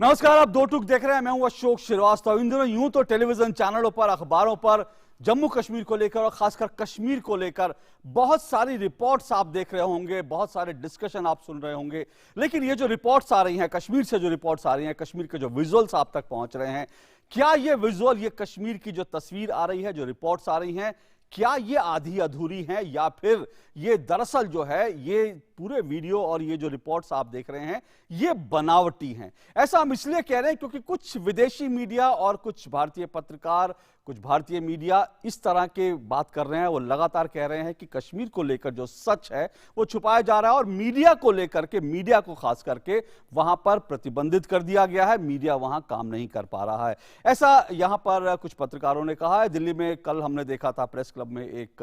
नमस्कार, आप दो टूक देख रहे हैं। मैं हूं अशोक श्रीवास्तव। इन दिनों यूं तो टेलीविजन चैनलों पर, अखबारों पर जम्मू कश्मीर को लेकर और खासकर कश्मीर को लेकर बहुत सारी रिपोर्ट्स आप देख रहे होंगे, बहुत सारे डिस्कशन आप सुन रहे होंगे। लेकिन ये जो रिपोर्ट्स आ रही हैं कश्मीर से, जो रिपोर्ट्स आ रही हैं कश्मीर के जो विजुअल्स आप तक पहुंच रहे हैं, क्या ये विजुअल, ये कश्मीर की जो तस्वीर आ रही है, जो रिपोर्ट्स आ रही हैं, क्या ये आधी अधूरी है या फिर ये दरअसल जो है ये पूरे वीडियो और ये जो रिपोर्ट्स आप देख रहे हैं ये बनावटी हैं? ऐसा हम इसलिए कह रहे हैं क्योंकि कुछ विदेशी मीडिया और कुछ भारतीय पत्रकार, कुछ भारतीय मीडिया इस तरह के बात कर रहे हैं। वो लगातार कह रहे हैं कि कश्मीर को लेकर जो सच है वो छुपाया जा रहा है और मीडिया को लेकर के, मीडिया को खास करके वहां पर प्रतिबंधित कर दिया गया है। मीडिया वहां काम नहीं कर पा रहा है, ऐसा यहां पर कुछ पत्रकारों ने कहा है। दिल्ली में कल हमने देखा था प्रेस क्लब में एक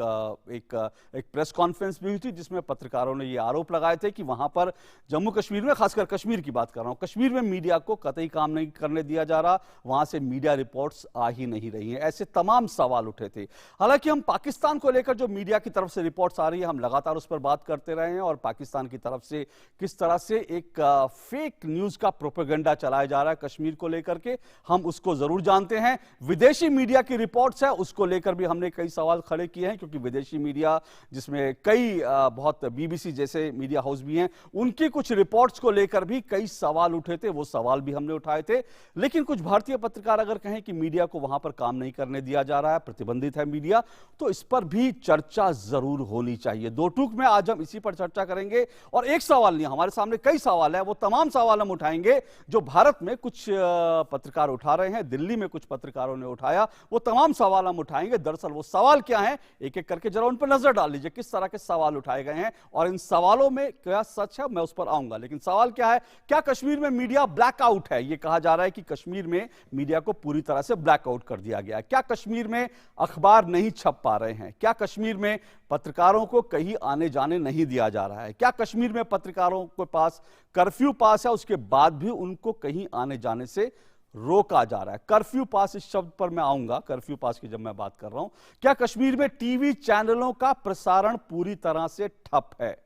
प्रेस कॉन्फ्रेंस भी हुई थी जिसमें पत्रकारों ने ये आरोप लगाए थे कि वहां पर जम्मू कश्मीर में, खासकर कश्मीर की बात कर रहा हूं, कश्मीर में मीडिया को कतई काम नहीं करने दिया जा रहा, वहां से मीडिया रिपोर्ट्स आ ही नहीं रही हैं। ऐसे तमाम सवाल उठे थे। हालांकि हम पाकिस्तान को लेकर जो मीडिया की तरफ से रिपोर्ट्स आ रही है, हम लगातार उस पर बात करते रहे हैं और पाकिस्तान की तरफ से किस तरह से एक फेक न्यूज का प्रोपेगेंडा चलाया जा रहा है कश्मीर को लेकर के, हम उसको जरूर जानते हैं। विदेशी मीडिया की रिपोर्ट्स है, उसको लेकर भी हमने कई सवाल खड़े किए हैं क्योंकि विदेशी मीडिया, जिसमें कई बहुत बीबीसी जैसे मीडिया हाउस भी हैं, उनकी कुछ रिपोर्ट्स को लेकर भी कई सवाल उठे थे। वो सवाल भी हमने उठाए थे। लेकिन कुछ भारतीय पत्रकार अगर कहें कि मीडिया को वहां पर काम नहीं करने दिया जा रहा है, प्रतिबंधित है मीडिया, तो इस पर भी चर्चा जरूर होनी चाहिए। दो टूक में आज हम इसी पर चर्चा करेंगे और एक सवाल नहीं, हमारे सामने कई सवाल है, वो तमाम सवाल हम उठाएंगे जो भारत में कुछ पत्रकार उठा रहे हैं, दिल्ली में कुछ पत्रकारों ने उठाया, वो तमाम सवाल हम उठाएंगे। दरअसल वो सवाल क्या है, एक एक करके जरा उन पर नजर डाल लीजिए, किस तरह के सवाल उठाए गए हैं और इन सवालों में क्या सच है, मैं उस पर आऊंगा। लेकिन सवाल क्या है, क्या कश्मीर में मीडिया ब्लैकआउट है? यह कहा जा रहा है कि कश्मीर में मीडिया को पूरी तरह से ब्लैकआउट कर दिया गया है। क्या कश्मीर में अखबार नहीं छप पा रहे हैं? क्या कश्मीर में पत्रकारों को कहीं आने जाने नहीं दिया जा रहा है? क्या कश्मीर में पत्रकारों के पास कर्फ्यू पास है, उसके बाद भी उनको कहीं आने जाने से रोका जा रहा है? कर्फ्यू पास, इस शब्द पर मैं आऊंगा, कर्फ्यू पास की जब मैं बात कर रहा हूं। क्या कश्मीर में टीवी चैनलों का प्रसारण पूरी तरह से ठप है?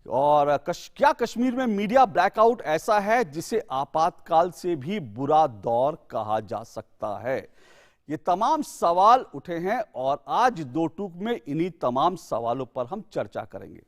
और क्या कश्मीर में मीडिया ब्लैकआउट ऐसा है जिसे आपातकाल से भी बुरा दौर कहा जा सकता है? ये तमाम सवाल उठे हैं और आज दो टूक में इन्हीं तमाम सवालों पर हम चर्चा करेंगे।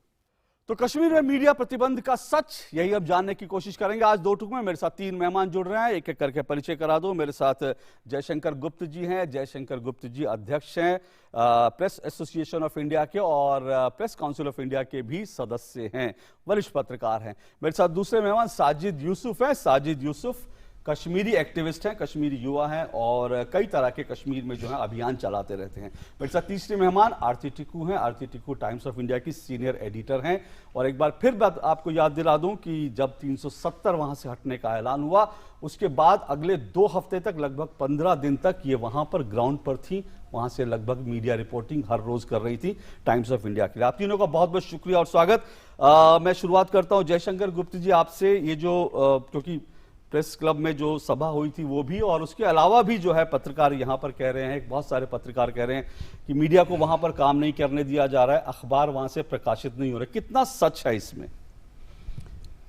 तो कश्मीर में मीडिया प्रतिबंध का सच, यही अब जानने की कोशिश करेंगे आज दो टूक में। मेरे साथ तीन मेहमान जुड़ रहे हैं, एक एक करके परिचय करा दूं। मेरे साथ जयशंकर गुप्त जी हैं। जयशंकर गुप्त जी अध्यक्ष हैं प्रेस एसोसिएशन ऑफ इंडिया के और प्रेस काउंसिल ऑफ इंडिया के भी सदस्य हैं, वरिष्ठ पत्रकार हैं। मेरे साथ दूसरे मेहमान साजिद यूसुफ हैं। साजिद यूसुफ कश्मीरी एक्टिविस्ट हैं, कश्मीरी युवा हैं और कई तरह के कश्मीर में जो है अभियान चलाते रहते हैं। मेरे साथ तीसरे मेहमान आरती टिक्कू हैं। आरती टिक्कू टाइम्स ऑफ इंडिया की सीनियर एडिटर हैं। और एक बार फिर बात आपको याद दिला दूं कि जब 370 वहां से हटने का ऐलान हुआ, उसके बाद अगले 2 हफ्ते तक, लगभग 15 दिन तक ये वहां पर ग्राउंड पर थी। वहां से लगभग मीडिया रिपोर्टिंग हर रोज कर रही थी टाइम्स ऑफ इंडिया के लिए। आप तीनों का बहुत बहुत शुक्रिया और स्वागत। मैं शुरुआत करता हूं जयशंकर गुप्त जी आपसे। ये जो क्योंकि प्रेस क्लब में जो सभा हुई थी वो भी, और उसके अलावा भी जो है पत्रकार यहां पर कह रहे हैं, बहुत सारे पत्रकार कह रहे हैं कि मीडिया को वहां पर काम नहीं करने दिया जा रहा है, अखबार वहां से प्रकाशित नहीं हो रहे। कितना सच है इसमें?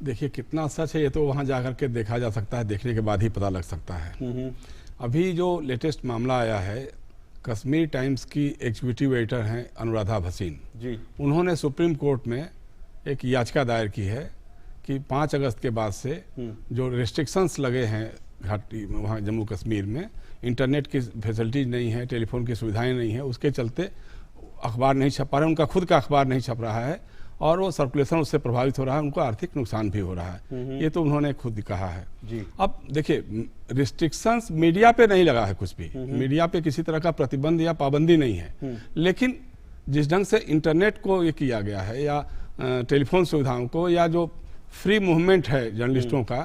देखिए, कितना सच है ये तो वहां जाकर के देखा जा सकता है, देखने के बाद ही पता लग सकता है। अभी जो लेटेस्ट मामला आया है, कश्मीर टाइम्स की एग्जीक्यूटिव एडिटर हैं अनुराधा भसीन जी, उन्होंने सुप्रीम कोर्ट में एक याचिका दायर की है कि 5 अगस्त के बाद से जो रेस्ट्रिक्शंस लगे हैं घाटी वहाँ जम्मू कश्मीर में, इंटरनेट की फैसिलिटीज नहीं है, टेलीफोन की सुविधाएं नहीं है, उसके चलते अखबार नहीं छप पा रहे, उनका खुद का अखबार नहीं छप रहा है और वो सर्कुलेशन उससे प्रभावित हो रहा है, उनको आर्थिक नुकसान भी हो रहा है। ये तो उन्होंने खुद कहा है जी। अब देखिए, रिस्ट्रिक्शंस मीडिया पे नहीं लगा है कुछ भी, मीडिया पे किसी तरह का प्रतिबंध या पाबंदी नहीं है, लेकिन जिस ढंग से इंटरनेट को ये किया गया है या टेलीफोन सुविधाओं को या जो फ्री मूवमेंट है जर्नलिस्टों का,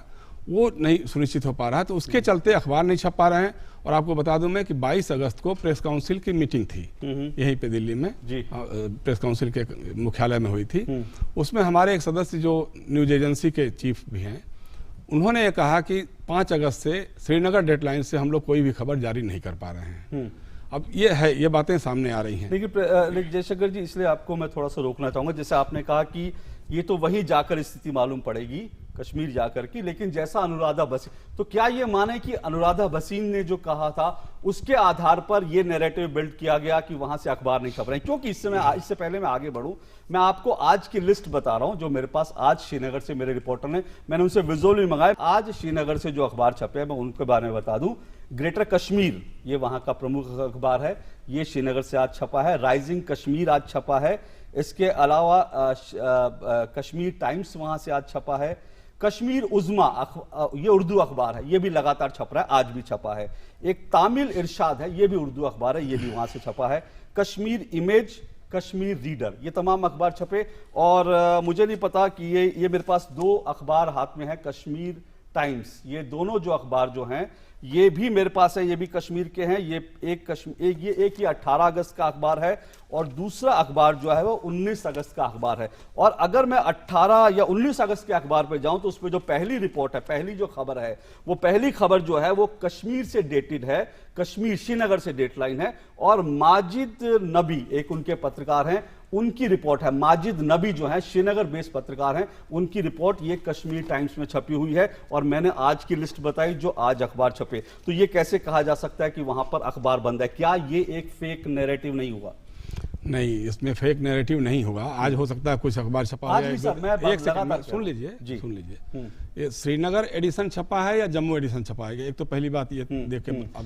वो नहीं सुनिश्चित हो पा रहा है, तो उसके चलते अखबार नहीं छप पा रहे हैं। और आपको बता दूं मैं कि 22 अगस्त को प्रेस काउंसिल की मीटिंग थी यहीं पे दिल्ली में, प्रेस काउंसिल के मुख्यालय में हुई थी। उसमें हमारे एक सदस्य जो न्यूज एजेंसी के चीफ भी हैं, उन्होंने ये कहा कि 5 अगस्त से श्रीनगर डेडलाइन से हम लोग कोई भी खबर जारी नहीं कर पा रहे हैं। अब ये है, ये बातें सामने आ रही हैं। देखिए जयशंकर जी, इसलिए आपको मैं थोड़ा सा रोकना चाहूंगा। जैसे आपने कहा कि ये तो वहीं जाकर स्थिति मालूम पड़ेगी कश्मीर जाकर की। लेकिन जैसा अनुराधा भसीन, तो क्या ये माने कि अनुराधा भसीन ने जो कहा था उसके आधार पर ये नैरेटिव बिल्ड किया गया कि वहां से अखबार नहीं छप रहे हैं? क्योंकि इससे पहले मैं आगे बढ़ूं, मैं आपको आज की लिस्ट बता रहा हूं जो मेरे पास आज श्रीनगर से मेरे रिपोर्टर ने, मैंने उनसे विजुअल भी मंगाए। आज श्रीनगर से जो अखबार छपे हैं मैं उनके बारे में बता दूं। ग्रेटर कश्मीर, ये वहां का प्रमुख अखबार है, ये श्रीनगर से आज छपा है। राइजिंग कश्मीर आज छपा है। इसके अलावा कश्मीर टाइम्स वहां से आज छपा है। कश्मीर उज़्मा, ये उर्दू अखबार है, ये भी लगातार छप रहा है, आज भी छपा है। एक तामिल इरशाद है, ये भी उर्दू अखबार है, ये भी वहां से छपा है। कश्मीर इमेज, कश्मीर रीडर, ये तमाम अखबार छपे। और मुझे नहीं पता कि ये मेरे पास 2 अखबार हाथ में है, कश्मीर टाइम्स, ये दोनों जो अखबार जो हैं ये भी मेरे पास है, ये भी कश्मीर के हैं। ये एक ही 18 अगस्त का अखबार है और दूसरा अखबार जो है वो 19 अगस्त का अखबार है। और अगर मैं 18 या 19 अगस्त के अखबार पे जाऊं तो उस पर जो पहली रिपोर्ट है, पहली जो खबर है, वो पहली खबर जो है वो कश्मीर से डेटेड है, कश्मीर श्रीनगर से डेटलाइन है। और माजिद नबी एक उनके पत्रकार हैं, उनकी रिपोर्ट है। माजिद नबी जो है श्रीनगर बेस्ड पत्रकार हैं, उनकी रिपोर्ट ये कश्मीर टाइम्स में छपी हुई है। और मैंने आज की लिस्ट बताई जो आज अखबार छपे। तो ये कैसे कहा जा सकता है कि वहां पर अखबार बंद है? क्या ये एक फेक नैरेटिव नहीं हुआ? नहीं, इसमें फेक नैरेटिव नहीं होगा। आज हो सकता है कुछ अखबार छपा आज भी सर, मैं एक सेकंड सुन लीजिए जी, सुन लीजिए। ये श्रीनगर एडिशन छपा है या जम्मू एडिशन छपा है? एक तो पहली बात ये देख के आप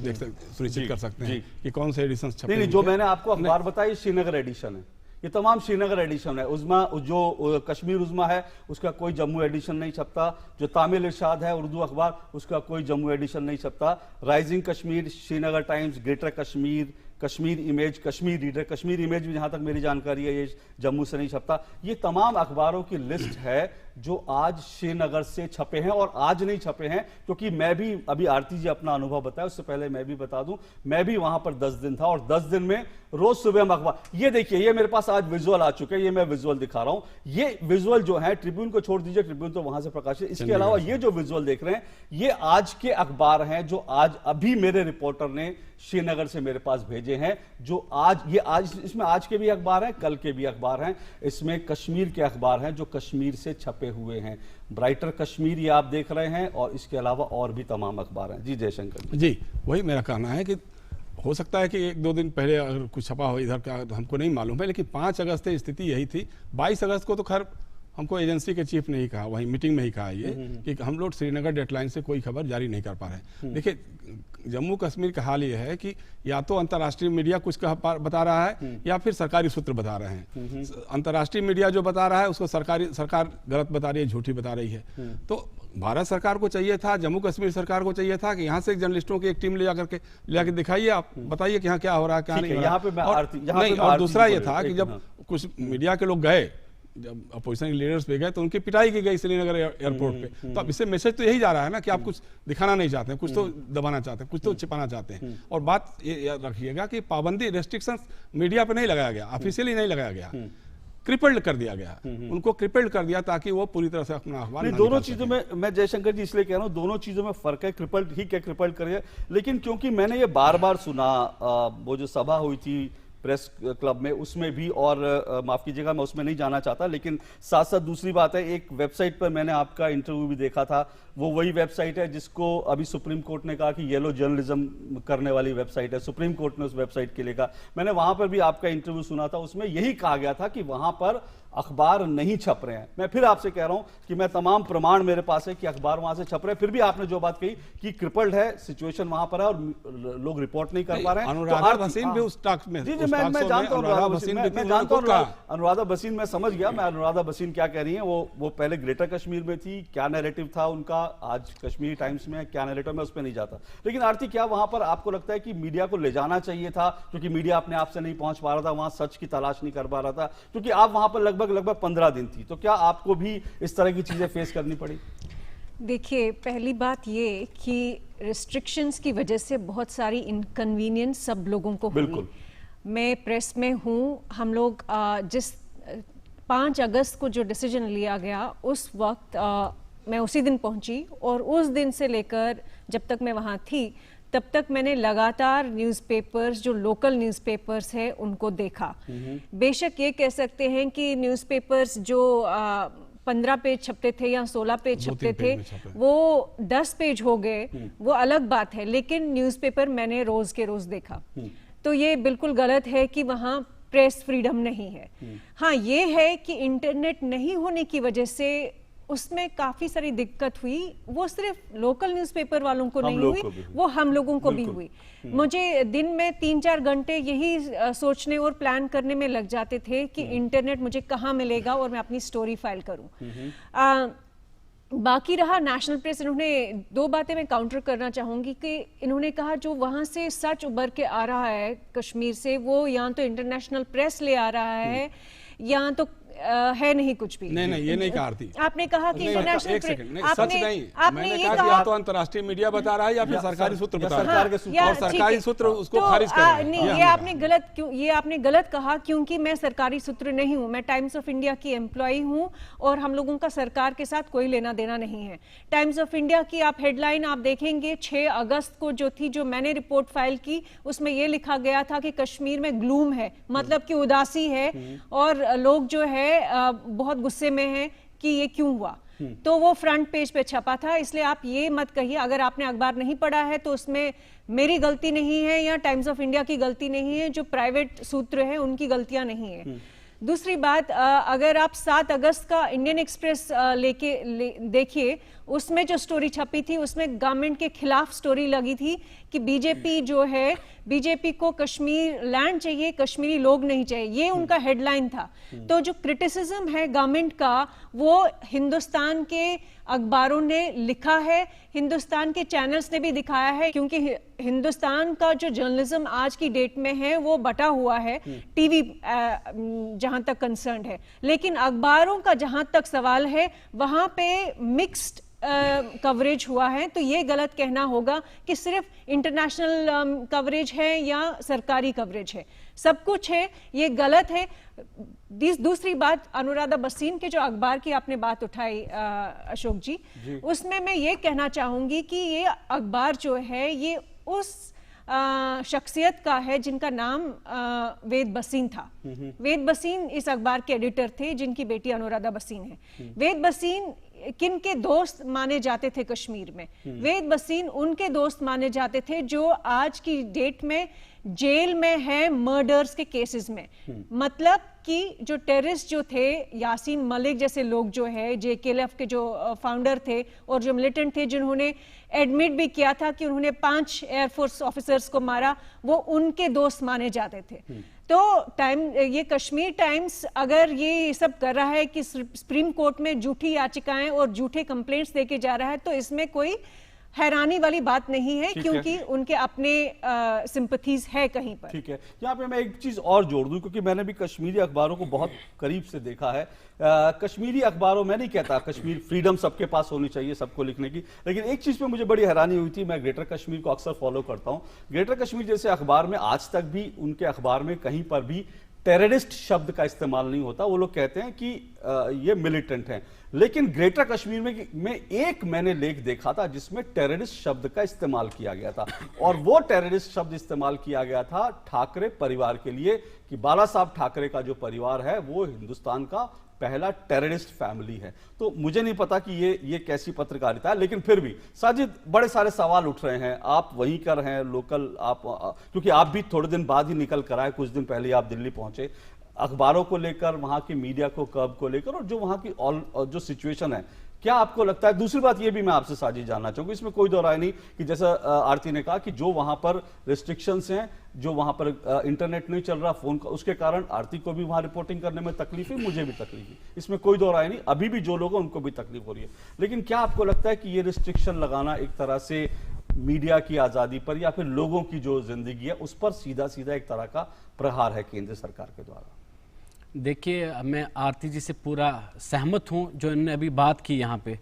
सुनिश्चित कर सकते हैं कि कौन से एडिशन छपे। नहीं, जो मैंने आपको अखबार बताई श्रीनगर एडिशन है, ये तमाम श्रीनगर एडिशन है। उज़्मा, जो कश्मीर उज़्मा है उसका कोई जम्मू एडिशन नहीं छपता। जो तामिल इरशाद है उर्दू अखबार, उसका कोई जम्मू एडिशन नहीं छपता। Rising Kashmir, Srinagar times, greater Kashmir, Kashmir image, Kashmir reader, Kashmir image भी जहां तक मेरी जानकारी है ये जम्मू से नहीं छपता। ये तमाम अखबारों की लिस्ट है जो आज श्रीनगर से छपे हैं। और आज नहीं छपे हैं क्योंकि मैं भी, अभी आरती जी अपना अनुभव बताया, उससे पहले मैं भी बता दूं, मैं भी वहां पर 10 दिन था और 10 दिन में रोज सुबह हम अखबार, ये देखिए, ये मेरे पास आज विजुअल आ चुके हैं, ये मैं विजुअल दिखा रहा हूं। ये विजुअल जो है, ट्रिब्यून को छोड़ दीजिए, ट्रिब्यून तो वहां से प्रकाशित। इसके अलावा ये जो विजुअल देख रहे हैं ये आज के अखबार हैं जो आज अभी मेरे रिपोर्टर ने श्रीनगर से मेरे पास भेजे हैं। जो आज इसमें आज के भी अखबार हैं, कल के भी अखबार हैं, इसमें कश्मीर के अखबार हैं जो कश्मीर से छपे हुए हैं। ब्राइटर कश्मीर ये आप देख रहे हैं और इसके अलावा और भी तमाम अखबार हैं। जी जयशंकर जी, वही मेरा कहना है कि हो सकता है कि 1-2 दिन पहले अगर कुछ छपा हो इधर का तो हमको नहीं मालूम है, लेकिन 5 अगस्त से स्थिति यही थी। 22 अगस्त को तो खैर हमको एजेंसी के चीफ ने ही कहा, वही मीटिंग में ही कहा ये कि हम लोग श्रीनगर डेडलाइन से कोई खबर जारी नहीं कर पा रहे। देखिए, जम्मू कश्मीर का हाल ये है कि या तो अंतर्राष्ट्रीय मीडिया कुछ बता रहा है या फिर सरकारी सूत्र बता रहे हैं। अंतर्राष्ट्रीय मीडिया जो बता रहा है उसको सरकार गलत बता रही है, झूठी बता रही है। तो भारत सरकार को चाहिए था, जम्मू कश्मीर सरकार को चाहिए था कि यहाँ से जर्नलिस्टों की एक टीम ले जाकर दिखाइए, आप बताइए कि यहाँ क्या हो रहा है, क्या नहीं हो रहा। और दूसरा ये था कि जब कुछ मीडिया के लोग गए, जब अपोजिशन लीडर्स पे गए तो उनकी पिटाई की गई श्रीनगर एयरपोर्ट पे। तो अब इससे मैसेज तो यही जा रहा है ना कि आप कुछ दिखाना नहीं चाहते हैं, कुछ तो दबाना चाहते हैं, कुछ तो छिपाना चाहते हैं। और बात ये याद रखिएगा कि पाबंदी, रेस्ट्रिक्शंस मीडिया पे नहीं लगाया गया, ऑफिशियली नहीं लगाया गया, क्रिपल्ड कर दिया गया, उनको क्रिपल्ड कर दिया ताकि वो पूरी तरह से अपना अखबार। दोनों चीजों में मैं जयशंकर जी इसलिए कह रहा हूं, दोनों चीजों में फर्क है। क्रिपल्ड ठीक है, क्रिपल्ड करिए, लेकिन क्योंकि मैंने ये बार बार सुना, वो जो सभा हुई थी प्रेस क्लब में, उसमें भी, और माफ कीजिएगा मैं उसमें नहीं जाना चाहता, लेकिन साथ साथ दूसरी बात है, एक वेबसाइट पर मैंने आपका इंटरव्यू भी देखा था, वो वही वेबसाइट है जिसको अभी सुप्रीम कोर्ट ने कहा कि येलो जर्नलिज्म करने वाली वेबसाइट है। सुप्रीम कोर्ट ने उस वेबसाइट के लिए कहा, मैंने वहां पर भी आपका इंटरव्यू सुना था, उसमें यही कहा गया था कि वहां पर अखबार नहीं छप रहे हैं। मैं फिर आपसे कह रहा हूं कि मैं तमाम प्रमाण मेरे पास है कि अखबार वहां से छप रहे हैं, फिर भी आपने जो बात कही कि क्रिपल्ड है, सिचुएशन वहां पर है और लोग रिपोर्ट नहीं कर पा रहे हैं। अनुराधा भसीन भी उस टॉक में, जी मैं जानता हूं अनुराधा भसीन, मैं समझ गया मैं अनुराधा भसीन क्या कह रही है। वो पहले ग्रेटर कश्मीर में थी, क्या नैरेटिव था उनका, आज कश्मीर टाइम्स में क्या नैरेटिव, मैं उस पर नहीं जाता। लेकिन आरती, क्या वहां पर आपको लगता है कि मीडिया को ले जाना चाहिए था, क्योंकि मीडिया अपने आप से नहीं पहुंच पा रहा था, वहां सच की तलाश नहीं कर पा रहा था, क्योंकि आप वहां पर लगभग 15 दिन थी, तो क्या आपको भी इस तरह की चीजें फेस करनी पड़ी? देखिए, पहली बात ये कि रिस्ट्रिक्शंस की वजह से बहुत सारी इनकन्वीनियंस सब लोगों को हुई। मैं प्रेस में हूँ, हम लोग जिस 5 अगस्त को जो डिसीजन लिया गया उस वक्त मैं उसी दिन पहुंची, और उस दिन से लेकर जब तक मैं वहाँ थी तब तक मैंने लगातार न्यूज़पेपर्स, जो लोकल न्यूज़पेपर्स है, उनको देखा। बेशक ये कह सकते हैं कि न्यूज़पेपर्स जो 15 पेज छपते थे या 16 पेज दो छपते तीन थे, पेज में छपे। वो 10 पेज हो गए, वो अलग बात है। लेकिन न्यूज़पेपर मैंने रोज के रोज देखा, तो ये बिल्कुल गलत है कि वहाँ प्रेस फ्रीडम नहीं है। हाँ, ये है कि इंटरनेट नहीं होने की वजह से उसमें काफी सारी दिक्कत हुई। वो सिर्फ लोकल न्यूज़पेपर वालों को नहीं हुई, वो हम लोगों को भी हुई। मुझे दिन में 3-4 घंटे यही सोचने और प्लान करने में लग जाते थे कि इंटरनेट मुझे कहाँ मिलेगा और मैं अपनी स्टोरी फाइल करूँ। बाकी रहा नेशनल प्रेस, इन्होंने 2 बातें मैं काउंटर करना चाहूंगी कि इन्होंने कहा जो वहां से सच उभर के आ रहा है कश्मीर से, वो या तो इंटरनेशनल प्रेस ले आ रहा है या तो है नहीं कुछ भी। नहीं, ये नहीं कहा आरती। आपने कहा कि इंटरनेशनल एक सेकंड, नहीं, सच नहीं, मैंने कहा कि या तो अंतर्राष्ट्रीय मीडिया बता रहा है या फिर सरकारी सूत्र बता रहा है, और सरकारी सूत्र उसको खारिज कर रहे हैं। नहीं, ये आपने गलत कहा, क्योंकि मैं सरकारी सूत्र नहीं हूं, मैं टाइम्स ऑफ इंडिया की एम्प्लॉई हूं और हम लोगों का सरकार के साथ कोई लेना देना नहीं है। टाइम्स ऑफ इंडिया की आप हेडलाइन आप देखेंगे 6 अगस्त को जो थी, जो मैंने रिपोर्ट फाइल की, उसमें यह लिखा गया था कि कश्मीर में ग्लूम है, मतलब कि उदासी है और लोग जो है बहुत गुस्से में हैं कि ये क्यों हुआ। तो वो फ्रंट पेज पे छपा था। इसलिए आप ये मत कहिए, अगर आपने अखबार नहीं पढ़ा है तो उसमें मेरी गलती नहीं है या टाइम्स ऑफ इंडिया की गलती नहीं है, जो प्राइवेट सूत्र है उनकी गलतियां नहीं है। दूसरी बात, अगर आप 7 अगस्त का इंडियन एक्सप्रेस देखिए, उसमें जो स्टोरी छपी थी उसमें गवर्नमेंट के खिलाफ स्टोरी लगी थी कि बीजेपी जो है, बीजेपी को कश्मीर लैंड चाहिए, कश्मीरी लोग नहीं चाहिए, ये उनका हेडलाइन था। तो जो क्रिटिसिज्म है गवर्नमेंट का, वो हिंदुस्तान के अखबारों ने लिखा है, हिंदुस्तान के चैनल्स ने भी दिखाया है, क्योंकि हिंदुस्तान का जो जर्नलिज्म आज की डेट में है वो बटा हुआ है टीवी जहां तक कंसर्न है। लेकिन अखबारों का जहां तक सवाल है, वहां पे मिक्स्ड कवरेज हुआ है। तो ये गलत कहना होगा कि सिर्फ इंटरनेशनल कवरेज है या सरकारी कवरेज है, सब कुछ है, ये गलत है। दूसरी बात, अनुराधा भसीन के जो अखबार की आपने बात उठाई अशोक जी, उसमें मैं ये कहना चाहूंगी कि ये अखबार जो है ये उस शख्सियत का है जिनका नाम वेद भसीन था। वेद भसीन इस अखबार के एडिटर थे, जिनकी बेटी अनुराधा भसीन है। वेद भसीन किन के दोस्त माने जाते थे कश्मीर में? वेद भसीन उनके दोस्त माने जाते थे जो आज की डेट में जेल में है मर्डर्स के केसेस में। मतलब कि जो टेररिस्ट जो थे, यासीन मलिक जैसे लोग जो है, जेकेएलएफ के जो फाउंडर थे और जो मिलिटेंट थे, जिन्होंने एडमिट भी किया था कि उन्होंने 5 एयरफोर्स ऑफिसर्स को मारा, वो उनके दोस्त माने जाते थे। तो ये कश्मीर टाइम्स अगर ये सब कर रहा है कि सुप्रीम कोर्ट में झूठी याचिकाएं और झूठे कंप्लेंट्स देके जा रहा है, तो इसमें कोई हैरानी वाली बात नहीं है, क्योंकि उनके अपने सिंपथीज है कहीं पर। ठीक है, यहाँ पे मैं एक चीज और जोड़ दूं, क्योंकि मैंने भी कश्मीरी अखबारों को बहुत करीब से देखा है। कश्मीरी अखबारों, मैं नहीं कहता कश्मीर फ्रीडम सबके पास होनी चाहिए सबको लिखने की, लेकिन एक चीज पे मुझे बड़ी हैरानी हुई थी। मैं ग्रेटर कश्मीर को अक्सर फॉलो करता हूं। ग्रेटर कश्मीर जैसे अखबार में आज तक भी, उनके अखबार में कहीं पर भी टेररिस्ट शब्द का इस्तेमाल नहीं होता। वो लोग कहते हैं कि ये मिलिटेंट हैं, लेकिन ग्रेटर कश्मीर में एक मैंने लेख देखा था जिसमें टेररिस्ट शब्द का इस्तेमाल किया गया था, और वो टेररिस्ट शब्द इस्तेमाल किया गया था ठाकरे परिवार के लिए, कि बाला साहब ठाकरे का जो परिवार है वो हिंदुस्तान का पहला टेररिस्ट फैमिली है। तो मुझे नहीं पता कि ये कैसी पत्रकारिता है, लेकिन फिर भी साजिद, बड़े सारे सवाल उठ रहे हैं। आप वहीं कर हैं लोकल, आप क्योंकि आप भी थोड़े दिन बाद ही निकल कर आए, कुछ दिन पहले आप दिल्ली पहुंचे, अखबारों को लेकर, वहां की मीडिया को कर्ब को लेकर, और जो वहां की जो सिचुएशन है, क्या आपको लगता है? दूसरी बात ये भी मैं आपसे साजिद जानना चाहूंगा, इसमें कोई दो राय नहीं कि जैसा आरती ने कहा कि जो वहां पर रिस्ट्रिक्शंस हैं, जो वहां पर इंटरनेट नहीं चल रहा फोन का, उसके कारण आरती को भी वहां रिपोर्टिंग करने में तकलीफ है, मुझे भी तकलीफ है, इसमें कोई दो राय नहीं। अभी भी जो लोग हैं उनको भी तकलीफ हो रही है, लेकिन क्या आपको लगता है कि ये रिस्ट्रिक्शन लगाना एक तरह से मीडिया की आजादी पर या फिर लोगों की जो जिंदगी है उस पर सीधा सीधा एक तरह का प्रहार है केंद्र सरकार के द्वारा? देखिए, मैं आरती जी से पूरा सहमत हूं जो इन्होंने अभी बात की यहाँ पे।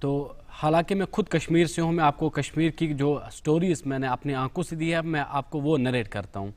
तो हालांकि मैं खुद कश्मीर से हूं, मैं आपको कश्मीर की जो स्टोरीज मैंने अपनी आंखों से दी है, मैं आपको वो नरेट करता हूं।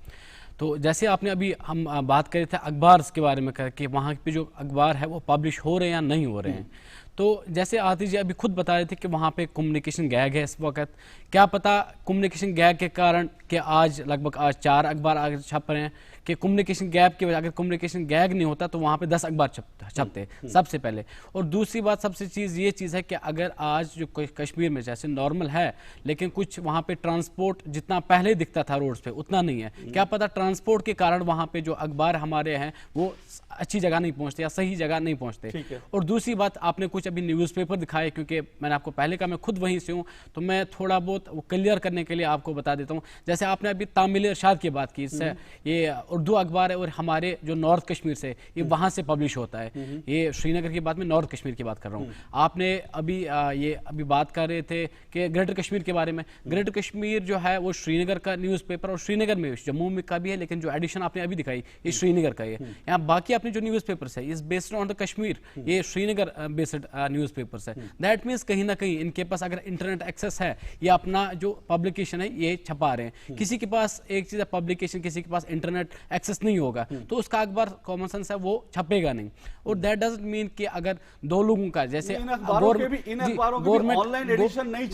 तो जैसे आपने अभी हम बात करी थे अखबार के बारे में कि वहाँ पे जो अखबार है वो पब्लिश हो रहे हैं या नहीं हो रहे हैं। तो जैसे आरती जी अभी खुद बता रहे थे कि वहाँ पे कम्युनिकेशन गैग है इस वक्त। क्या पता कम्युनिकेशन गैग के कारण कि आज लगभग 4 अखबार आगे छप रहे हैं, कि कम्युनिकेशन गैप की वजह, अगर कम्युनिकेशन गैप नहीं होता तो वहाँ पे 10 अखबार छपते सबसे पहले। और दूसरी बात, सबसे ये चीज़ है कि अगर आज जो कश्मीर में जैसे नॉर्मल है, लेकिन कुछ वहाँ पे ट्रांसपोर्ट जितना पहले दिखता था रोड्स पे उतना नहीं है। क्या पता ट्रांसपोर्ट के कारण वहाँ पे जो अखबार हमारे हैं वो अच्छी जगह नहीं पहुँचते या सही जगह नहीं पहुँचते। और दूसरी बात, आपने कुछ अभी न्यूज़पेपर दिखाए, क्योंकि मैंने आपको पहले कहा मैं खुद वहीं से हूँ, तो मैं थोड़ा बहुत वो क्लियर करने के लिए आपको बता देता हूँ। जैसे आपने अभी तामिल इरशाद की बात की, इससे ये उर्दू अखबार है और हमारे जो नॉर्थ कश्मीर से ये वहाँ से पब्लिश होता है। ये श्रीनगर की बात में नॉर्थ कश्मीर की बात कर रहा हूँ। आपने अभी बात कर रहे थे कि ग्रेटर कश्मीर के बारे में। ग्रेटर कश्मीर जो है वो श्रीनगर का न्यूज़पेपर, और श्रीनगर में जम्मू में का भी है, लेकिन जो एडिशन आपने अभी दिखाई ये श्रीनगर का है। यहाँ बाकी अपने जो न्यूज़पेपर्स है is based on the Kashmir, ये श्रीनगर बेस्ड न्यूज़पेपर्स है। दैट मीन्स कहीं ना कहीं इनके पास अगर इंटरनेट एक्सेस है, ये अपना जो पब्लिकेशन है ये छपा रहे हैं। किसी के पास एक चीज़ है पब्लिकेशन, किसी के पास इंटरनेट एक्सेस नहीं होगा तो उसका अखबार कॉमन सेंस है वो छपेगा नहीं। और दैट डजंट मीन कि अगर दो लोगों का जैसे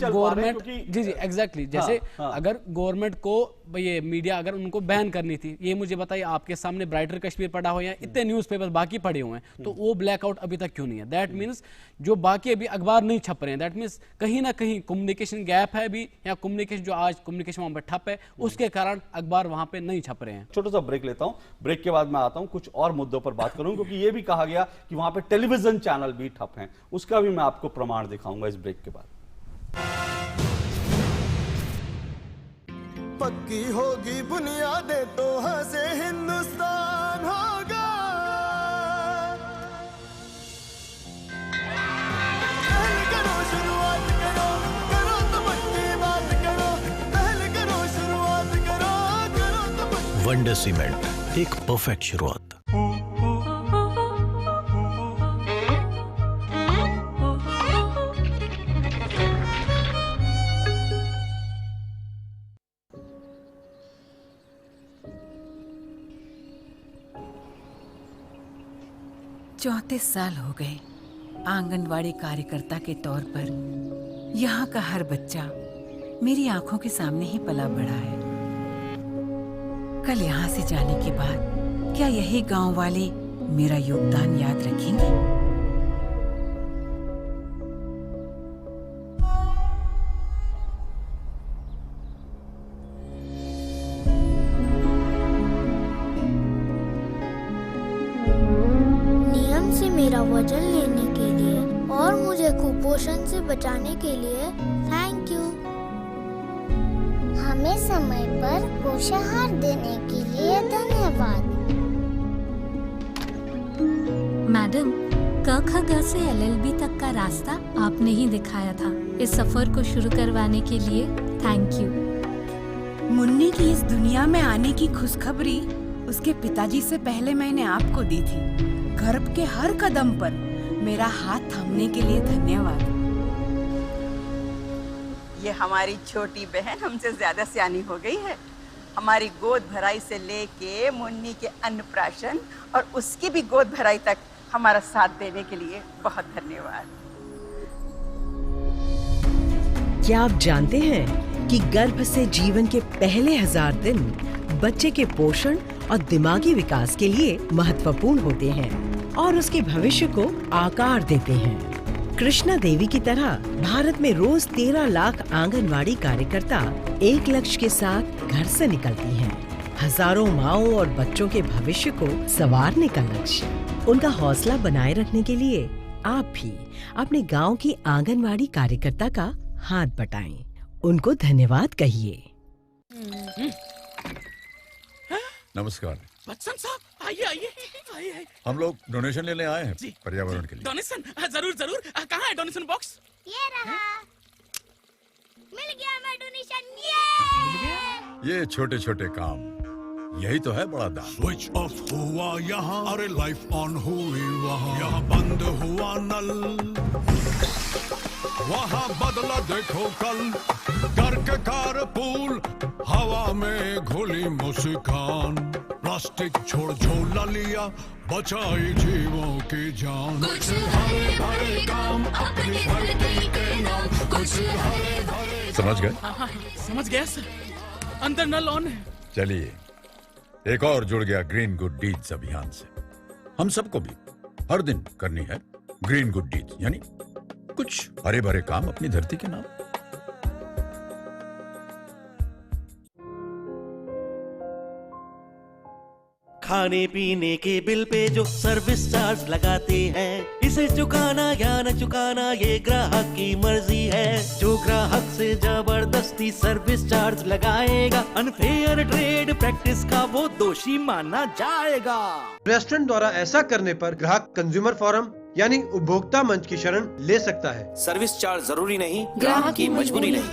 गवर्नमेंट जी एग्जैक्टली, जैसे अगर गवर्नमेंट को ये मीडिया अगर उनको बैन करनी थी, ये मुझे बताइए आपके सामने ब्राइटर कश्मीर पढ़ा हो या इतने न्यूज़पेपर बाकी पढ़े हुए हैं, तो वो ब्लैकआउट अभी तक क्यों नहीं है? दैट मीन्स जो बाकी अभी अखबार नहीं छप रहे हैं, दैट मीन्स कहीं ना कहीं कम्युनिकेशन गैप है अभी, या कम्युनिकेशन जो आज कम्युनिकेशन वहां पर ठप है उसके कारण अखबार वहां पे नहीं छप रहे हैं। छोटा सा ब्रेक लेता हूं, ब्रेक के बाद मैं आता हूं, कुछ और मुद्दों पर बात करूं, क्योंकि ये भी कहा गया कि वहां पे टेलीविजन चैनल भी ठप हैं, उसका भी मैं आपको प्रमाण दिखाऊंगा इस ब्रेक के बाद। पक्की होगी बुनियादें तो हंसे हिंदुस्तान होगा। पहले करो शुरुआत करो, करो तो पक्की बात करो, पहले करो शुरुआत करो, करो तो पक्की। वंडर सीमेंट, एक परफेक्ट शुरुआत। चौंतीस साल हो गए आंगनवाड़ी कार्यकर्ता के तौर पर। यहाँ का हर बच्चा मेरी आंखों के सामने ही पला बड़ा है। कल यहाँ से जाने के बाद क्या यही गांव वाले मेरा योगदान याद रखेंगे? मेरा वजन लेने के लिए और मुझे कुपोषण से बचाने के लिए थैंक यू। हमें समय पर पोषाहार देने के लिए धन्यवाद। मैडम, क ख ग से LLB तक का रास्ता आपने ही दिखाया था। इस सफर को शुरू करवाने के लिए थैंक यू। मुन्नी की इस दुनिया में आने की खुशखबरी उसके पिताजी से पहले मैंने आपको दी थी। गर्भ के हर कदम पर मेरा हाथ थामने के लिए धन्यवाद। ये हमारी छोटी बहन हमसे ज्यादा सियानी हो गई है। हमारी गोद भराई से लेके मुन्नी के अन्नप्राशन और उसकी भी गोद भराई तक हमारा साथ देने के लिए बहुत धन्यवाद। क्या आप जानते हैं कि गर्भ से जीवन के पहले 1000 दिन बच्चे के पोषण और दिमागी विकास के लिए महत्वपूर्ण होते हैं और उसके भविष्य को आकार देते हैं। कृष्णा देवी की तरह भारत में रोज 13 लाख आंगनवाड़ी कार्यकर्ता एक लक्ष्य के साथ घर से निकलती हैं। हजारों माँओं और बच्चों के भविष्य को संवारने का लक्ष्य। उनका हौसला बनाए रखने के लिए आप भी अपने गांव की आंगनवाड़ी कार्यकर्ता का हाथ बटाएं। उनको धन्यवाद कहिए। नमस्कार बच्चन साहब, आइए आइए आइए। हम लोग डोनेशन लेने आए हैं पर्यावरण के लिए। डोनेशन? जरूर जरूर। कहाँ है डोनेशन बॉक्स? ये रहा। मिल गया मैं डोनेशन। ये छोटे छोटे काम, यही तो है बड़ा दान। स्विच ऑफ हुआ यहाँ, अरे लाइफ ऑन हुई वहाँ। यहाँ बंद हुआ नल, वहाँ बदला देखो कल। करके कारपूल, हवा में घुली मुस्कान। प्लास्टिक छोड़ झोला लिया, बचाई जीवों की जान। कुछ हरे भरे काम अपनी धरती के नाम। कुछ हरे भरे। समझ गए? समझ गया सर। अंदर नल ऑन है। चलिए एक और जुड़ गया ग्रीन गुड डीड्स अभियान से। हम सबको भी हर दिन करनी है ग्रीन गुड डीड्स, यानी कुछ हरे भरे काम अपनी धरती के नाम। खाने पीने के बिल पे जो सर्विस चार्ज लगाते हैं, इसे चुकाना या न चुकाना ये ग्राहक की मर्जी है। जो ग्राहक से जबरदस्ती सर्विस चार्ज लगाएगा, अनफेयर ट्रेड प्रैक्टिस का वो दोषी माना जाएगा। रेस्टोरेंट द्वारा ऐसा करने पर ग्राहक कंज्यूमर फोरम यानी उपभोक्ता मंच की शरण ले सकता है। सर्विस चार्ज जरूरी नहीं, ग्राहक की मजबूरी नहीं।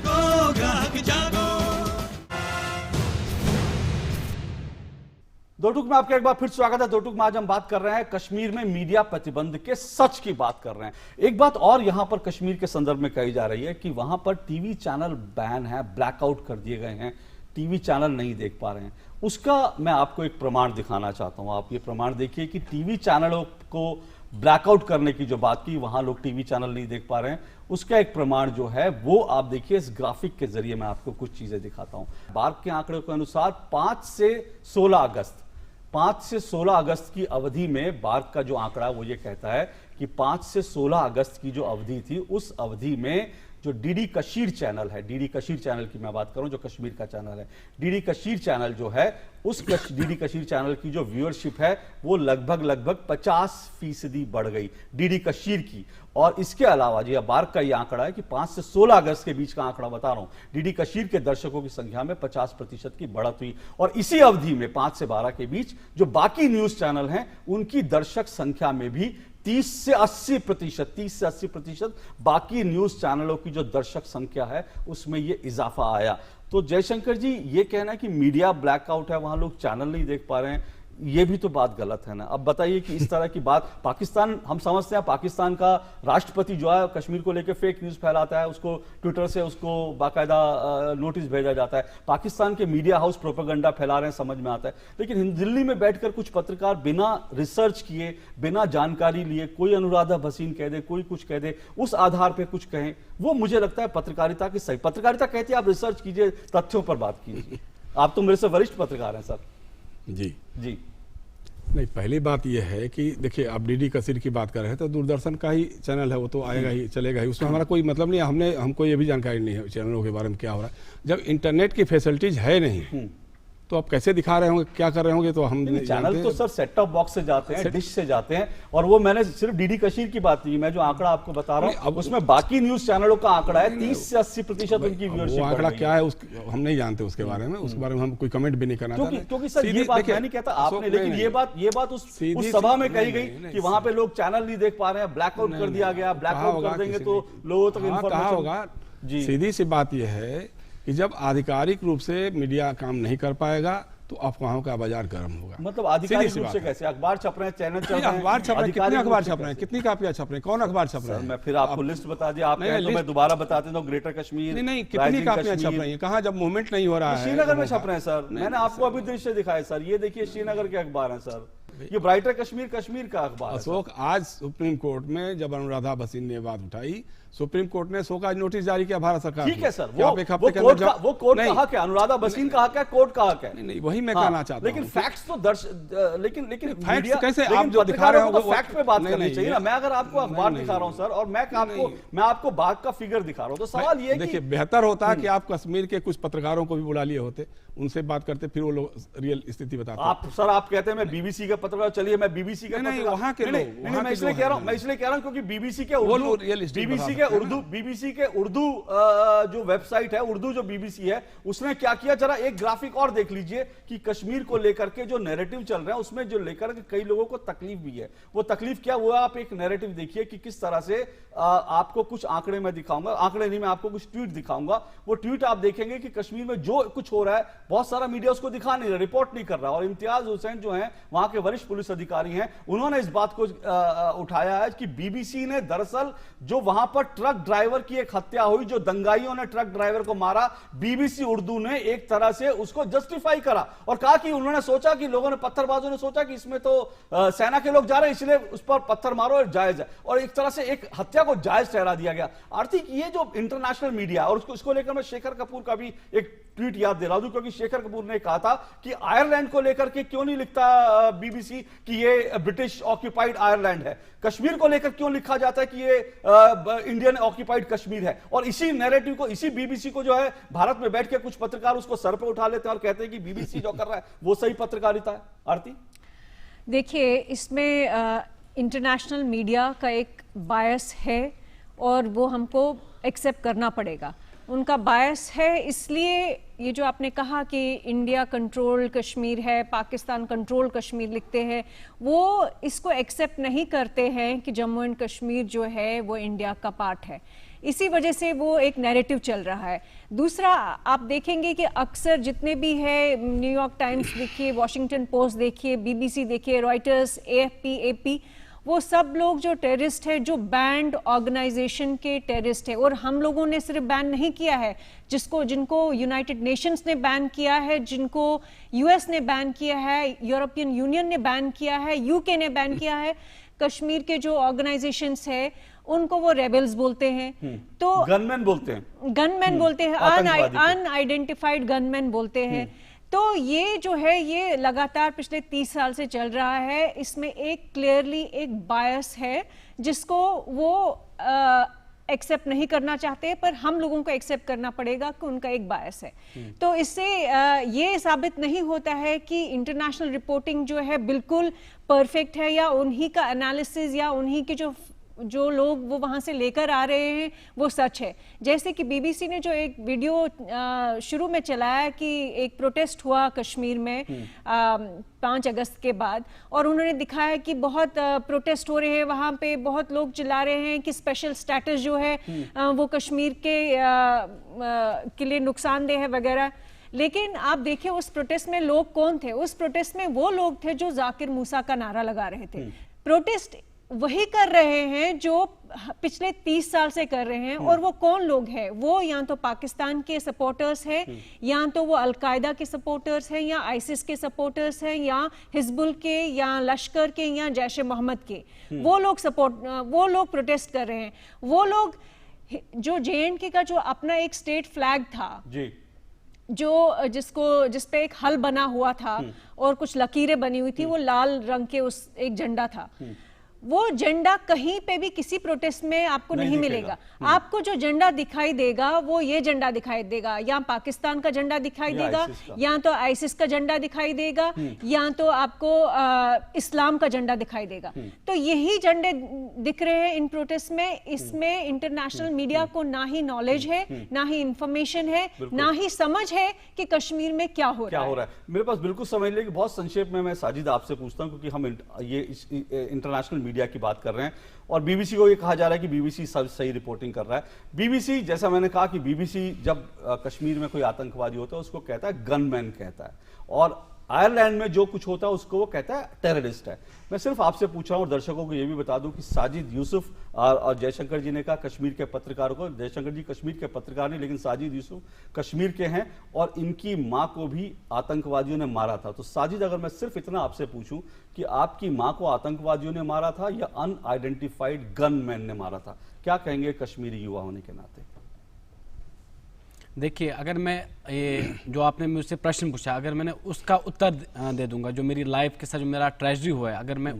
ग्राहक जागो। दो टूक में आपका एक बार फिर स्वागत है। दो टूक में आज हम बात कर रहे हैं कश्मीर में मीडिया प्रतिबंध के सच की बात कर रहे हैं। एक बात और यहां पर कश्मीर के संदर्भ में कही जा रही है कि वहां पर टीवी चैनल बैन है, ब्लैकआउट कर दिए गए हैं, टीवी चैनल नहीं देख पा रहे हैं। उसका मैं आपको एक प्रमाण दिखाना चाहता हूं। आप ये प्रमाण देखिए कि टीवी चैनलों को ब्लैकआउट करने की जो बात की, वहां लोग टीवी चैनल नहीं देख पा रहे हैं, उसका एक प्रमाण जो है वो आप देखिए इस ग्राफिक के जरिए मैं आपको कुछ चीजें दिखाता हूं। बार्क के आंकड़े के अनुसार 5 से 16 अगस्त की अवधि में बार्क का जो आंकड़ा वो ये कहता है कि 5 से 16 अगस्त की जो अवधि थी, उस अवधि में जो डीडी कशीर चैनल है, डीडी कशीर चैनल की मैं बात करूं जो कश्मीर का चैनल है, डीडी कशीर चैनल जो है उस डीडी कशीर चैनल की जो व्यूअरशिप है वो लगभग 50% बढ़ गई डीडी कशीर की। और इसके अलावा जी बार्क का ये आंकड़ा है कि 5 से 16 अगस्त के बीच का आंकड़ा बता रहा हूं, डीडी कशीर के दर्शकों की संख्या में 50% की बढ़त हुई। और इसी अवधि में 5 से 12 के बीच जो बाकी न्यूज चैनल हैं उनकी दर्शक संख्या में भी 30 से 80% बाकी न्यूज चैनलों की जो दर्शक संख्या है उसमें ये इजाफा आया। तो जयशंकर जी ये कहना है कि मीडिया ब्लैकआउट है, वहां लोग चैनल नहीं देख पा रहे हैं, ये भी तो बात गलत है ना। अब बताइए कि इस तरह की बात पाकिस्तान, हम समझते हैं पाकिस्तान का राष्ट्रपति जो है कश्मीर को लेकर फेक न्यूज फैलाता है, उसको ट्विटर से उसको बाकायदा नोटिस भेजा जाता है, पाकिस्तान के मीडिया हाउस प्रोपेगेंडा फैला रहे हैं, समझ में आता है। लेकिन दिल्ली में बैठकर कुछ पत्रकार बिना रिसर्च किए, बिना जानकारी लिए, कोई अनुराधा भसीन कह दे, कोई कुछ कह दे, उस आधार पर कुछ कहें, वो मुझे लगता है पत्रकारिता की सही पत्रकारिता कहती है आप रिसर्च कीजिए, तथ्यों पर बात कीजिए। आप तो मेरे से वरिष्ठ पत्रकार हैं सर। जी जी नहीं, पहली बात यह है कि देखिए आप डीडी कशीर की बात कर रहे हैं तो दूरदर्शन का ही चैनल है, वो तो आएगा ही, चलेगा ही, उसमें हमारा कोई मतलब नहीं है। हमको ये भी जानकारी नहीं है चैनलों के बारे में क्या हो रहा है। जब इंटरनेट की फैसिलिटीज है नहीं तो आप कैसे दिखा रहे होंगे, क्या कर रहे होंगे, तो हम नहीं चैनल तो सर सेट टॉप बॉक्स से जाते हैं, डिश से जाते हैं। और वो मैंने सिर्फ डीडी कशीर की बात की, मैं जो आंकड़ा आपको बता रहा हूं उसमें बाकी न्यूज चैनलों का आंकड़ा है 30 से 80% उनकी व्यूअरशिप। वो आंकड़ा क्या है हम नहीं जानते उसके बारे में, उसके बारे में हम कोई कमेंट भी नहीं करना चाहते। क्योंकि सर ये बात मैं नहीं कहता आपने, लेकिन ये बात उस सभा में कही गई कि वहां पे लोग चैनल नहीं देख पा रहे हैं, ब्लैकआउट कर दिया गया, ब्लैकआउट कर देंगे तो लोगों तक इंफॉर्मेशन होगा। सीधी सी बात यह है कि जब आधिकारिक रूप से मीडिया काम नहीं कर पाएगा तो अफवाहों का बाजार गर्म होगा। मतलब आधिकारिक रूप से कैसे? अखबार छप रहे हैं, चैनल चल रहे हैं, अखबार छप रहे हैं, कितने अखबार छप रहे हैं, कितनी कापियां छप रहे हैं, कौन अखबार छप रहे हैं? मैं फिर आपको लिस्ट बता दिया, आप कहें तो मैं दोबारा बताते हूँ। ग्रेटर कश्मीर नहीं, कितनी कापियां छप रही हैं, कहाँ जब मूवमेंट नहीं हो रहा है? श्रीनगर में छप रहे हैं सर, मैंने आपको अभी दृश्य दिखाया सर, ये देखिए श्रीनगर के अखबार हैं सर, ये ब्राइटर कश्मीर का अखबार। अशोक, आज सुप्रीम कोर्ट में जब अनुराधा भसीन ने बात उठाई, सुप्रीम कोर्ट ने शोकाज नोटिस जारी किया भारत सरकार। ठीक है सर, वो कोर्ट का हक है, अनुराधा भसीन का हक है, कोर्ट का हक है। नहीं, वही मैं कहना चाहता हूं। लेकिन फैक्ट्स तो लेकिन फैक्ट्स कैसे आप जो दिखा रहे हो फैक्ट पे बात करनी चाहिए ना। मैं अगर आपको अखबार दिखा रहा हूं सर और मैं आपको बात का फिगर दिखा रहा हूं, तो सवाल ये देखिए, बेहतर होता कि आप कश्मीर के कुछ पत्रकारों को भी बुला लिए होते, उनसे बात करते, फिर वो लोग रियल स्थिति बताते। आप कहते हैं मैं बीबीसी का पत्रकार, चलिए मैं बीबीसी का नहीं, वहां के लोग, मैं इसलिए कह रहा हूं क्योंकि बीबीसी के उर्दू जो वेबसाइट है, उर्दू जो बीबीसी है, उसने क्या किया, जरा एक ग्राफिक और देख लीजिए कि कश्मीर को लेकर के जो नैरेटिव चल रहे हैं उसमें जो लेकर के कई लोगों को तकलीफ भी है। वो तकलीफ क्या हुआ, आप एक नैरेटिव देखिए कि किस तरह से आपको कुछ आंकड़े मैं दिखाऊंगा, आंकड़े नहीं, मैं आपको कुछ ट्वीट दिखाऊंगा। वो ट्वीट आप देखेंगे कि कश्मीर में जो कुछ हो रहा है बहुत सारा मीडिया उसको दिखा नहीं रहा, रिपोर्ट नहीं कर रहा। और इम्तियाज हुसैन जो है वहां के वरिष्ठ पुलिस अधिकारी हैं, उन्होंने इस बात को उठाया है कि बीबीसी ने दरअसल जो वहां पर ट्रक ड्राइवर की एक हत्या हुई, जो दंगाइयों ने ट्रक ड्राइवर को मारा, बीबीसी उर्दू ने एक तरह से उसको जस्टिफाई करा और कहा कि उन्होंने सोचा कि लोगों ने, पत्थरबाजों ने सोचा कि इसमें तो सेना के लोग जा रहे हैं, इसलिए उस पर पत्थर मारो और जायज है, और एक तरह से एक हत्या को जायज ठहरा दिया गया। आरती, ये जो इंटरनेशनल मीडिया, और इसको लेकर मैं शेखर कपूर का भी एक ट्वीट याद दिला दूं, क्योंकि शेखर कपूर ने कहा था कि आयरलैंड को लेकर के क्यों नहीं लिखता बीबीसी कि ये ब्रिटिश ऑक्यूपाइड आयरलैंड है, कश्मीर को लेकर क्यों लिखा जाता है कि ये इंडियन ऑक्यूपाइड कश्मीर है, और इसी नैरेटिव को, इसी बीबीसी को जो है भारत में बैठ के कुछ पत्रकार उसको सर पे उठा लेते हैं और कहते हैं कि बीबीसी जो कर रहा है वो सही पत्रकारिता है। आरती, देखिए, इसमें इंटरनेशनल मीडिया का एक बायस है और वो हमको एक्सेप्ट करना पड़ेगा। उनका बायस है, इसलिए ये जो आपने कहा कि इंडिया कंट्रोल कश्मीर है, पाकिस्तान कंट्रोल कश्मीर लिखते हैं, वो इसको एक्सेप्ट नहीं करते हैं कि जम्मू एंड कश्मीर जो है वो इंडिया का पार्ट है। इसी वजह से वो एक नैरेटिव चल रहा है। दूसरा, आप देखेंगे कि अक्सर जितने भी है, न्यूयॉर्क टाइम्स देखिए, वॉशिंगटन पोस्ट देखिए, बीबीसी देखिए, रॉयटर्स, एएफपी, एपी, वो सब लोग जो टेररिस्ट है, जो बैंड ऑर्गेनाइजेशन के टेररिस्ट है, और हम लोगों ने सिर्फ बैन नहीं किया है, जिनको यूनाइटेड नेशंस ने बैन किया है, जिनको यूएस ने बैन किया है, यूरोपियन यूनियन ने बैन किया है, यूके ने बैन किया है। कश्मीर के जो ऑर्गेनाइजेशंस है उनको वो रेबल्स बोलते हैं, तो गनमैन बोलते हैं, अनआइडेंटिफाइड गनमैन बोलते हैं। तो ये जो है ये लगातार पिछले 30 साल से चल रहा है। इसमें एक क्लियरली एक बायस है जिसको वो एक्सेप्ट नहीं करना चाहते, पर हम लोगों को एक्सेप्ट करना पड़ेगा कि उनका एक बायस है। तो इससे ये साबित नहीं होता है कि इंटरनेशनल रिपोर्टिंग जो है बिल्कुल परफेक्ट है, या उन्हीं का एनालिसिस या उन्हीं के जो लोग वो वहाँ से लेकर आ रहे हैं वो सच है। जैसे कि बीबीसी ने जो एक वीडियो शुरू में चलाया कि एक प्रोटेस्ट हुआ कश्मीर में 5 अगस्त के बाद, और उन्होंने दिखाया कि बहुत प्रोटेस्ट हो रहे हैं वहाँ पे, बहुत लोग चिल्ला रहे हैं कि स्पेशल स्टेटस जो है वो कश्मीर के लिए नुकसानदेह है वगैरह। लेकिन आप देखिए उस प्रोटेस्ट में लोग कौन थे? उस प्रोटेस्ट में वो लोग थे जो जाकिर मूसा का नारा लगा रहे थे। प्रोटेस्ट वही कर रहे हैं जो पिछले 30 साल से कर रहे हैं। और वो कौन लोग हैं? वो या तो पाकिस्तान के सपोर्टर्स हैं, या तो वो अलकायदा के सपोर्टर्स हैं, या आईसिस के सपोर्टर्स हैं, या हिजबुल के, या लश्कर के, या जैश मोहम्मद के। वो लोग प्रोटेस्ट कर रहे हैं। वो लोग जो JNK का जो अपना एक स्टेट फ्लैग था जी, जिस पे एक हल बना हुआ था और कुछ लकीरें बनी हुई थी, वो लाल रंग के उस एक झंडा था। वो झंडा कहीं पे भी किसी प्रोटेस्ट में आपको नहीं मिलेगा। आपको जो झंडा दिखाई देगा वो ये झंडा दिखाई देगा, या पाकिस्तान का झंडा दिखाई देगा, या तो आईसिस का झंडा दिखाई देगा, या तो आपको इस्लाम का झंडा दिखाई देगा। तो यही झंडे दिख रहे हैं इन प्रोटेस्ट में। इसमें इंटरनेशनल मीडिया को ना ही नॉलेज है, ना ही इंफॉर्मेशन है, ना ही समझ है कि कश्मीर में क्या हो रहा है। मेरे पास बिल्कुल समझ लीजिए कि बहुत संक्षेप में मैं साजिद आपसे पूछता हूं, क्योंकि हम ये इंटरनेशनल मीडिया की बात कर रहे हैं और बीबीसी को ये कहा जा रहा है कि बीबीसी सब सही रिपोर्टिंग कर रहा है। बीबीसी, जैसा मैंने कहा कि बीबीसी जब कश्मीर में कोई आतंकवादी होता है उसको कहता है गनमैन कहता है, और आयरलैंड में जो कुछ होता है उसको वो कहता है टेररिस्ट है। मैं सिर्फ आपसे पूछ रहा हूं और दर्शकों को ये भी बता दूं कि साजिद यूसुफ और जयशंकर जी ने कहा कश्मीर के पत्रकारों को, जयशंकर जी कश्मीर के पत्रकार नहीं लेकिन साजिद यूसुफ कश्मीर के हैं और इनकी मां को भी आतंकवादियों ने मारा था। तो साजिद, अगर मैं सिर्फ इतना आपसे पूछूं कि आपकी मां को आतंकवादियों ने मारा था या अनआइडेंटिफाइड गनमैन ने मारा था, क्या कहेंगे कश्मीरी युवा होने के नाते? देखिए, अगर मैं ये जो आपने मुझसे प्रश्न पूछा, अगर मैंने उसका उत्तर दे दूंगा, जो मेरी लाइफ के साथ जो मेरा ट्रेजेडी हुआ है, अगर मैं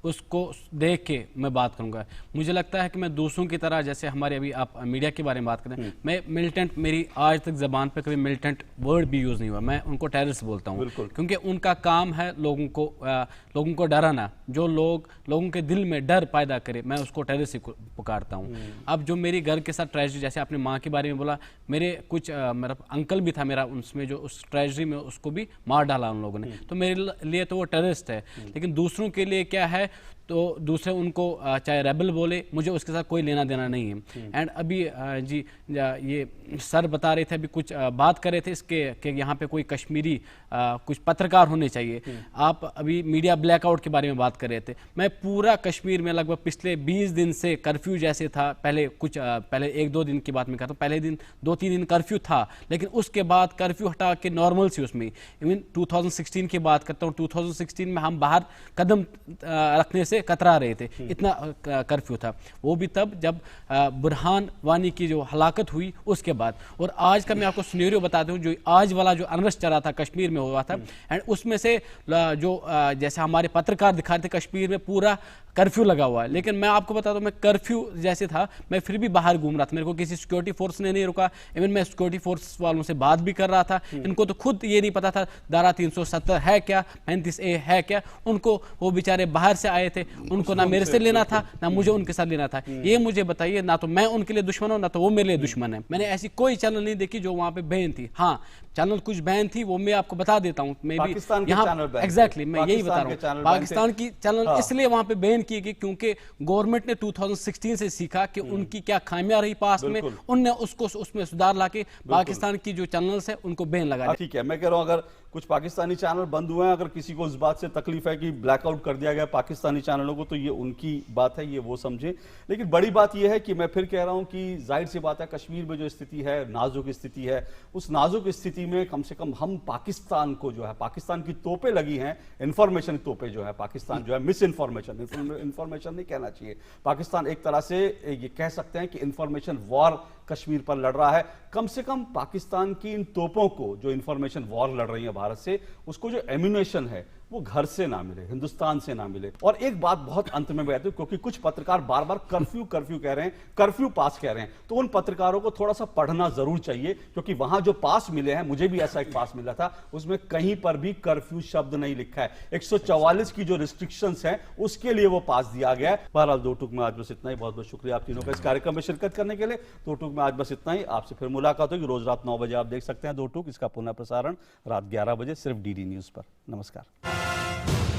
उसको देख के मैं बात करूंगा, मुझे लगता है कि मैं दूसरों की तरह, जैसे हमारे अभी आप मीडिया के बारे में बात करें, मैं मिलिटेंट, मेरी आज तक ज़बान पे कभी मिलिटेंट वर्ड भी यूज़ नहीं हुआ। मैं उनको टेररिस्ट बोलता हूँ, क्योंकि उनका काम है लोगों को डराना। जो लोगों के दिल में डर पैदा करे, मैं उसको टेररिस्ट पुकारता हूँ। अब जो मेरी घर के साथ ट्रेजेडी, जैसे आपने माँ के बारे में बोला, मेरे कुछ मेरा अंकल भी था मेरा, उसमें जो उस ट्रेजेडी में उसको भी मार डाला उन लोगों ने, तो मेरे लिए तो वो टेररिस्ट है। लेकिन दूसरों के लिए क्या है, तो दूसरे उनको चाहे रेबल बोले, मुझे उसके साथ कोई लेना देना नहीं है। एंड अभी जी ये सर बता रहे थे, अभी कुछ बात कर रहे थे इसके कि यहाँ पे कोई कश्मीरी कुछ पत्रकार होने चाहिए। आप अभी मीडिया ब्लैकआउट के बारे में बात कर रहे थे। मैं पूरा कश्मीर में लगभग पिछले 20 दिन से कर्फ्यू जैसे था, पहले 1-2 दिन की बात मैं करता हूँ, पहले दिन 2-3 दिन कर्फ्यू था, लेकिन उसके बाद कर्फ्यू हटा के नॉर्मल सी उसमें इवन 2016 की बात करता हूँ, 2016 में हम बाहर कदम रखने से कतरा रहे थे, इतना कर्फ्यू था। वो भी तब जब बुरहान वानी की जो हलाकत हुई उसके बाद। और आज का मैं आपको सिनेरियो बताता हूँ, जो आज वाला जो अनरेस्ट चला था कश्मीर में हुआ था, एंड उसमें से जो जैसे हमारे पत्रकार दिखा रहे थे, कश्मीर में पूरा कर्फ्यू लगा हुआ है, लेकिन मैं आपको बता दूं, मैं कर्फ्यू जैसे था, मैं फिर भी बाहर घूम रहा था, मेरे को किसी सिक्योरिटी फोर्स ने नहीं रुका। इवन मैं सिक्योरिटी फोर्स वालों से बात भी कर रहा था, इनको तो खुद ये नहीं पता था धारा 370 है क्या, 35A है क्या। उनको, वो बेचारे बाहर से आए थे, उनको ना मेरे से लेना था ना मुझे उनके साथ लेना था। ये मुझे बताइए, ना तो मैं उनके लिए दुश्मन हूँ ना तो वो मेरे लिए दुश्मन है। मैंने ऐसी कोई चैनल नहीं देखी जो वहाँ पे बैन थी। हाँ, चैनल कुछ बैन थी, वो मैं आपको बता देता हूँ। मैं भी यहाँ एग्जैक्टली मैं यही बता रहा हूँ, पाकिस्तान की चैनल इसलिए वहाँ पे बैन की गई क्योंकि गवर्नमेंट ने 2016 से सीखा कि उनकी क्या खामियां रही पास में, उनने उसको उसमें सुधार लाके पाकिस्तान की जो चैनल्स है उनको बैन लगा। ठीक है, मैं कह रहा हूं अगर कुछ पाकिस्तानी चैनल बंद हुए हैं, अगर किसी को इस बात से तकलीफ है कि ब्लैकआउट कर दिया गया पाकिस्तानी चैनलों को, तो ये उनकी बात है, ये वो समझे। लेकिन बड़ी बात ये है कि मैं फिर कह रहा हूं कि जाहिर सी बात है, कश्मीर में जो स्थिति है, नाजुक स्थिति है, उस नाजुक स्थिति में कम से कम हम पाकिस्तान को जो है, पाकिस्तान की तोपें लगी हैं, इंफॉर्मेशन तोपें जो है, पाकिस्तान जो है मिस इन्फॉर्मेशन, इंफॉर्मेशन नहीं कहना चाहिए, पाकिस्तान एक तरह से ये कह सकते हैं कि इंफॉर्मेशन वॉर कश्मीर पर लड़ रहा है। कम से कम पाकिस्तान की इन तोपों को, जो इंफॉर्मेशन वॉर लड़ रही है भारत से, उसको जो एम्यूनेशन है वो घर से ना मिले, हिंदुस्तान से ना मिले। और एक बात बहुत अंत में कहती हूं, क्योंकि कुछ पत्रकार बार बार कर्फ्यू कर्फ्यू कह रहे हैं, कर्फ्यू पास कह रहे हैं, तो उन पत्रकारों को थोड़ा सा पढ़ना जरूर चाहिए, क्योंकि वहां जो पास मिले हैं, मुझे भी ऐसा एक पास मिला था, उसमें कहीं पर भी कर्फ्यू शब्द नहीं लिखा है। 144 की जो रिस्ट्रिक्शंस हैं उसके लिए वो पास दिया गया है। बहरहाल दो टूक में आज बस इतना ही। बहुत बहुत शुक्रिया आप तीनों का इस कार्यक्रम में शिरकत करने के लिए। दो टूक में आज बस इतना ही। आपसे फिर मुलाकात होगी रोज रात 9 बजे। आप देख सकते हैं दो टूक, इसका पुनः प्रसारण रात 11 बजे सिर्फ DD न्यूज पर। नमस्कार।